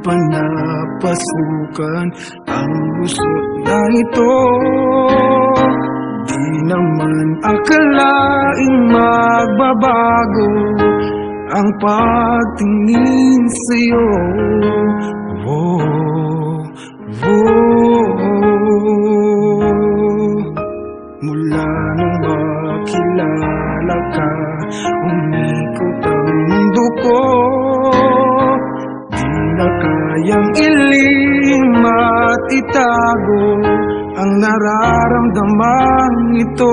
Panapasukan ang lusot na ito. Di naman akalaing magbabago ang pagtingin sa'yo. Mula nung makilala ka, umikot ang mundo ko. Kayang ilim at itago ang nararamdaman ito.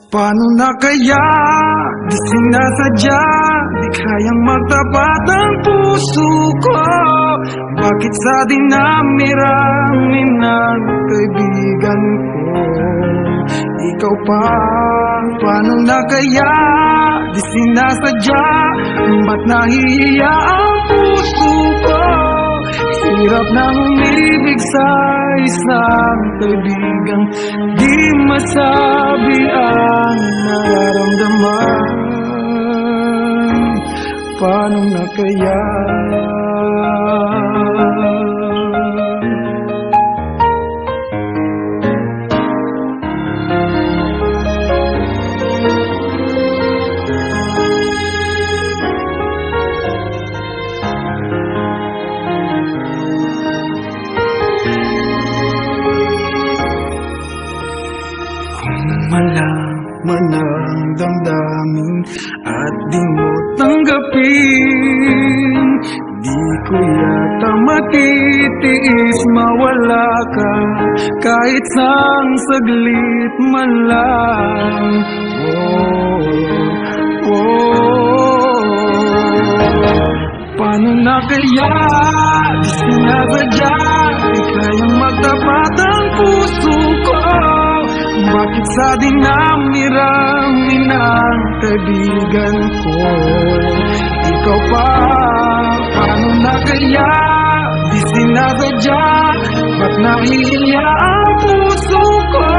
Paano na kaya di sinasadya, di kayang magtapat ang puso ko? Bakit sa dinami-rami ng kaibigan ko ikaw pa? Paano na kaya di sinasadya, ba't nahihiya ang puso ko? Hirap nang umibig sa isang kaibigang di masabi ang nararamdaman. Paano na kaya? Malaman ang damdamin at di mo tanggapin, di ko yata matitiis mawala ka kahit sang saglit man lang. Paano na kaya di sinasadya, di kayang magtapat ang puso ko? Bakit sa dinami-rami ng kaibigan ko ikaw pa? Paano na kaya di sinasadya, ba't nahihiya ang puso ko?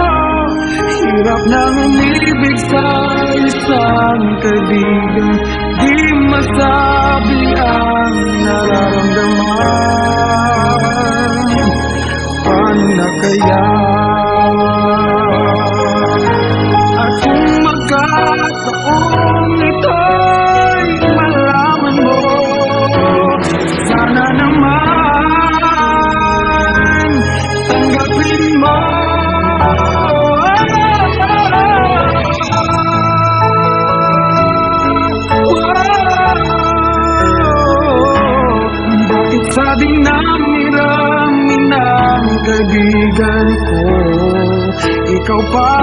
Hirap nang umibig sa isang kaibigan di masabi ang nararamdaman. Paano na kaya? At kung magkataon ito'y malaman mo, sana naman tanggapin mo. Bakit sa dinami-rami ng kaibigan ko ikaw pa?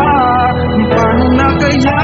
Paano na kaya?